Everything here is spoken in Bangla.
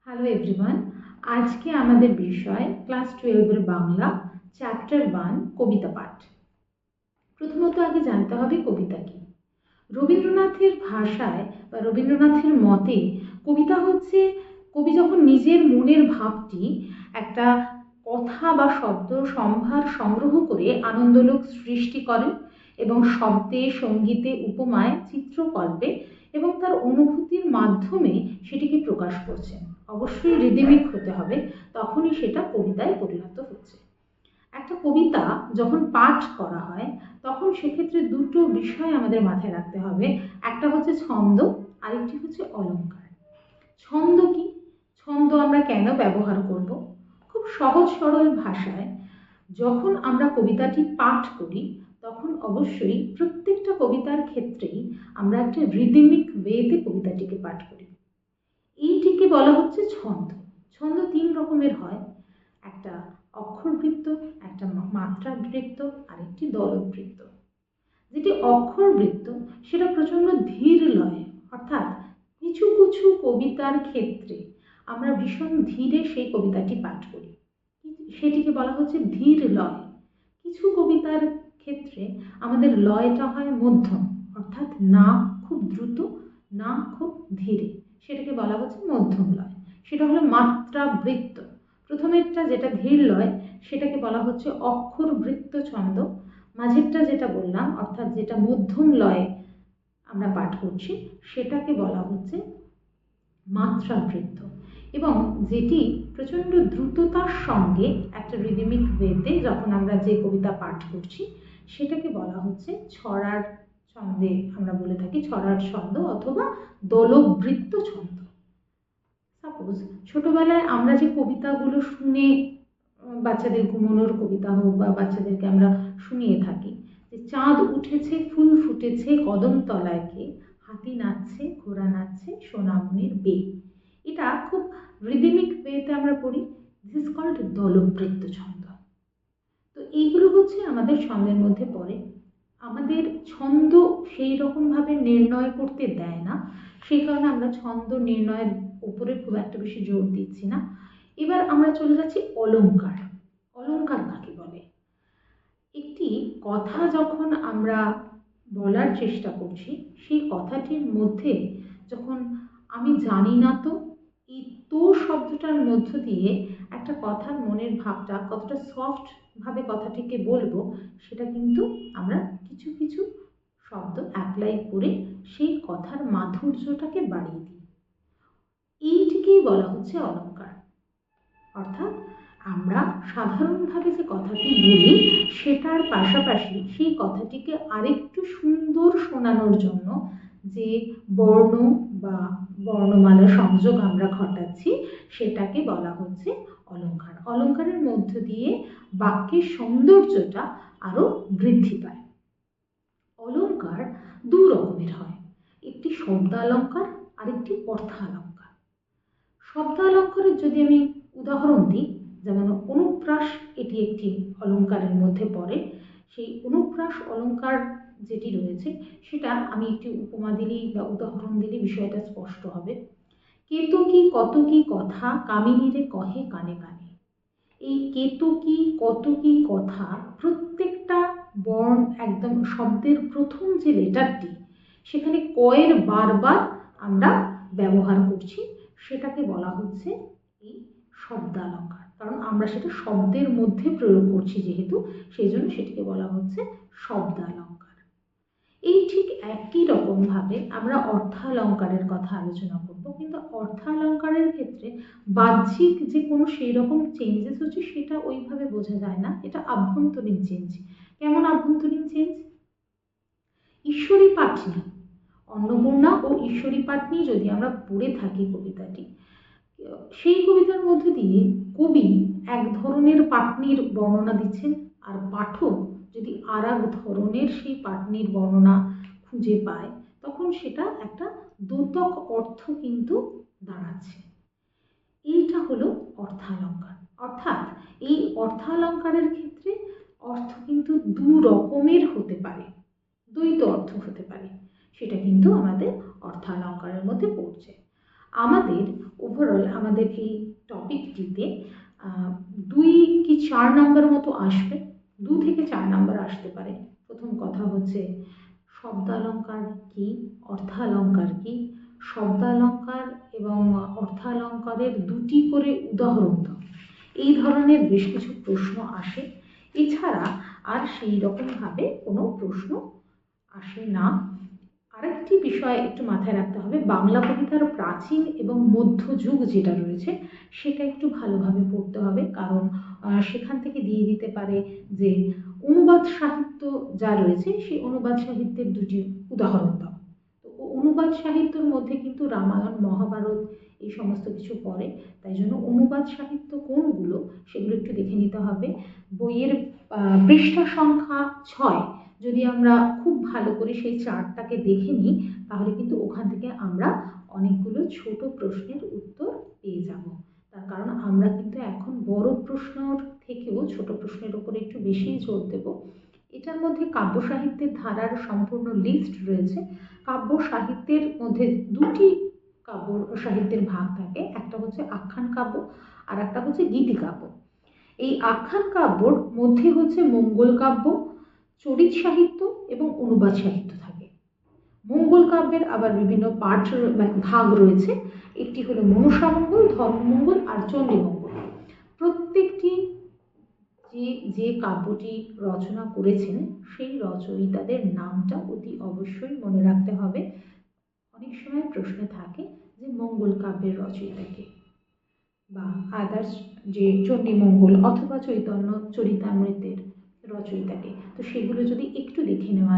হ্যালো এভরিওয়ান, আজকে আমাদের বিষয় ক্লাস 12 এর বাংলা চ্যাপ্টার 1 কবিতা পাঠ। প্রথমত আগে জানতে হবে কবিতা কি। রবীন্দ্রনাথের ভাষায় বা রবীন্দ্রনাথের মতে কবিতা হচ্ছে কবি যখন নিজের মনের ভাবটি একটা কথা বা শব্দ সম্ভার সংগ্রহ করে আনন্দলোক সৃষ্টি করেন এবং শব্দে, সঙ্গীতে, উপমায়, চিত্রকল্পে এবং তার অনুভূতির মাধ্যমে সেটিকে প্রকাশ করছেন। অবশ্যই রিদমিক হতে হবে, তখনই সেটা কবিতায় পরিণত হচ্ছে। একটা কবিতা যখন পাঠ করা হয় তখন সেক্ষেত্রে দুটো বিষয় আমাদের মাথায় রাখতে হবে। একটা হচ্ছে ছন্দ, আরেকটি হচ্ছে অলংকার। ছন্দ কি? ছন্দ আমরা কেন ব্যবহার করব? খুব সহজ সরল ভাষায় যখন আমরা কবিতাটি পাঠ করি তখন অবশ্যই প্রত্যেকটা কবিতার ক্ষেত্রেই আমরা একটা রিদমিক ওয়েতে কবিতাটিকে পাঠ করি। এইটিকে বলা হচ্ছে ছন্দ। ছন্দ তিন রকমের হয়, একটা অক্ষরবৃত্ত, একটা মাত্রাবৃত্ত, আরেকটি দলবৃত্ত। যেটি অক্ষরবৃত্ত সেটা প্রচণ্ড ধীর লয়, অর্থাৎ কিছু কিছু কবিতার ক্ষেত্রে আমরা ভীষণ ধীরে সেই কবিতাটি পাঠ করি, সেটিকে বলা হচ্ছে ধীর লয়। কিছু কবিতার ক্ষেত্রে আমাদের লয়টা হয় মধ্যম, অর্থাৎ না খুব দ্রুত না খুব ধীরে, সেটাকে বলা হচ্ছে মধ্যম লয়। সেটা হলো মাত্রাবৃত্ত। প্রথমেরটা যেটা ধীর লয় সেটাকে বলা হচ্ছে অক্ষরবৃত্ত ছন্দ। মাঝেরটা যেটা বললাম অর্থাৎ যেটা মধ্যম লয়ে আমরা পাঠ করছি সেটাকে বলা হচ্ছে মাত্রাবৃত্ত। এবং যেটি প্রচণ্ড দ্রুততার সঙ্গে একটা রিদমিক ওয়েতে যখন আমরা যে কবিতা পাঠ করছি সেটাকে বলা হচ্ছে ছড়ার ছন্দে, আমরা বলে থাকি ছড়ার ছন্দ অথবা দলবৃত্ত ছন্দ। সাপোজ ছোটবেলায় আমরা যে কবিতাগুলো শুনে, বাচ্চাদের ঘুমানোর কবিতা হোক বা বাচ্চাদেরকে আমরা শুনিয়ে থাকি যে চাঁদ উঠেছে ফুল ফুটেছে কদম তলায় কে, হাতি নাচছে ঘোড়া নাচছে সোনামণির বে, এটা খুব রিদমিক ওয়েতে আমরা পড়ি। দিস ইজ কল্ড দলবৃত্ত ছন্দ। তো এইগুলো হচ্ছে আমাদের ছন্দের মধ্যে পড়ে। আমাদের ছন্দ সেই রকমভাবে নির্ণয় করতে দেয় না, সেই কারণে আমরা ছন্দ নির্ণয়ের উপরে খুব একটা বেশি জোর দিচ্ছি না। এবার আমরা চলে যাচ্ছি অলংকার। অলংকার কাকে বলে? একটি কথা যখন আমরা বলার চেষ্টা করছি সেই কথাটির মধ্যে যখন আমি জানি না তো, এই তো শব্দটার মধ্য দিয়ে একটা কথার মনের ভাবটা কতটা সফট ভাবে কথাটিকে বলবো সেটা কিন্তু আমরা কিছু কিছু শব্দ অ্যাপ্লাই করে সেই কথার মাধুর্যটাকে বাড়িয়ে দিই। এইটিকেই বলা হচ্ছে অলংকার। অর্থাৎ আমরা সাধারণভাবে যে কথাটি বলি সেটার পাশাপাশি সেই কথাটিকে আরেকটু সুন্দর শোনানোর জন্য যে বর্ণ বা বর্ণমালা সংযোগ আমরা ঘটাচ্ছি সেটাকে বলা হচ্ছে অলংকার। অলংকারের মধ্য দিয়ে বাক্যের সৌন্দর্যটা আরো বৃদ্ধি পায়। অলংকার দু রকমের হয়, একটি শব্দালংকার আর একটি অর্থালংকার। শব্দালংকারের যদি আমি উদাহরণ দিই, যেমন অনুপ্রাস, এটি একটি অলংকারের মধ্যে পড়ে। সেই অনুপ্রাস অলংকার যেটি রয়েছে সেটা আমি একটি উপমা দিলেই বা উদাহরণ দিলে বিষয়টা স্পষ্ট হবে। কেতকী কতকী কথা কামিনীরে কহে কানে কানে। এই কেতকী কতকী কথা প্রত্যেকটা বর্ণ একদম শব্দের প্রথম যে লেটারটি সেখানে কয়ের বারবার আমরা ব্যবহার করছি, সেটাকে বলা হচ্ছে এই শব্দালংকার। কারণ আমরা সেটা শব্দের মধ্যে প্রয়োগ করছি যেহেতু, সেই জন্য সেটিকে বলা হচ্ছে শব্দালংকার। এই ঠিক একই রকমভাবে আমরা অর্থালংকারের কথা আলোচনা করব, কিন্তু অর্থালংকারের ক্ষেত্রে বাহ্যিক যে কোনো সেই রকম চেঞ্জেস হচ্ছে সেটা ওইভাবে বোঝা যায় না, এটা আভ্যন্তরীণ চেঞ্জ। কেমন আভ্যন্তরীণ চেঞ্জ? ঈশ্বরী পাটনি, অন্নপূর্ণা ও ঈশ্বরী পাটনি যদি আমরা পড়ে থাকি কবিতাটি, সেই কবিতার মধ্যে দিয়ে কবি এক ধরনের পাটনির বর্ণনা দিচ্ছেন, আর পাঠক যদি আর এক ধরনের সেই পাটনির বর্ণনা খুঁজে পায় তখন সেটা একটা দ্যোতক অর্থ কিন্তু দাঁড়াচ্ছে। এইটা হলো অর্থালংকার। অর্থাৎ এই অর্থালংকারের ক্ষেত্রে অর্থ কিন্তু দু রকমের হতে পারে, দ্বৈত অর্থ হতে পারে, সেটা কিন্তু আমাদের অর্থালংকারের মধ্যে পড়ছে। আমাদের ওভারঅল আমাদের এই টপিকটিতে 2 কি 4 নাম্বার মতো আসবে, 2 থেকে 4 নাম্বার আসতে পারে। প্রথম কথা হচ্ছে শব্দালঙ্কার কি, অর্থালঙ্কার কি, শব্দালঙ্কার এবং অর্থালঙ্কারের 2টি করে উদাহরণ দাও, এই ধরনের বেশ কিছু প্রশ্ন আসে। এছাড়া আর সেই রকমভাবে কোনো প্রশ্ন আসে না। আরেকটি বিষয় একটু মাথায় রাখতে হবে, বাংলা কবিতার প্রাচীন এবং মধ্যযুগ যেটা রয়েছে সেটা একটু ভালোভাবে পড়তে হবে, কারণ সেখান থেকে দিয়ে দিতে পারে যে অনুবাদ সাহিত্য যা রয়েছে সেই অনুবাদ সাহিত্যের 2টি উদাহরণ দাও। তো অনুবাদ সাহিত্যের মধ্যে কিন্তু রামায়ণ, মহাভারত এই সমস্ত কিছু পড়ে, তাই জন্য অনুবাদ সাহিত্য কোনগুলো সেগুলো একটু দেখে নিতে হবে। বইয়ের পৃষ্ঠা সংখ্যা 6 যদি আমরা খুব ভালো করে সেই চার্টটাকে দেখে নিই, তাহলে কিন্তু ওখান থেকে আমরা অনেকগুলো ছোট প্রশ্নের উত্তর পেয়ে যাব। তার কারণ আমরা কিন্তু এখন বড় প্রশ্নের থেকেও ছোট প্রশ্নের উপরে একটু বেশিই জোর দেব। এটার মধ্যে কাব্য সাহিত্যের ধারার সম্পূর্ণ লিস্ট রয়েছে। কাব্য সাহিত্যের মধ্যে 2টি কাব্য সাহিত্যের ভাগ থাকে, একটা হচ্ছে আখ্যান কাব্য আর একটা হচ্ছে গীতিকাব্য। এই আখ্যান কাব্যর মধ্যে হচ্ছে মঙ্গল কাব্য, চরিত সাহিত্য এবং অনুবাদ সাহিত্য থাকে। মঙ্গল কাব্যের আবার বিভিন্ন পাঠ ভাগ রয়েছে, একটি হলো মনসামঙ্গল, ধর্মমঙ্গল আর চণ্ডীমঙ্গল। প্রত্যেকটি যে কাব্যটি রচনা করেছেন সেই রচয়িতাদের নামটা অতি অবশ্যই মনে রাখতে হবে। অনেক সময় প্রশ্নে থাকে যে মঙ্গল কাব্যের রচয়িতাকে, বা আদার্স যে চণ্ডীমঙ্গল অথবা চৈতন্য চরিতামৃতের রচয়িতাকে, তো সেগুলো যদি একটু দেখে নেওয়া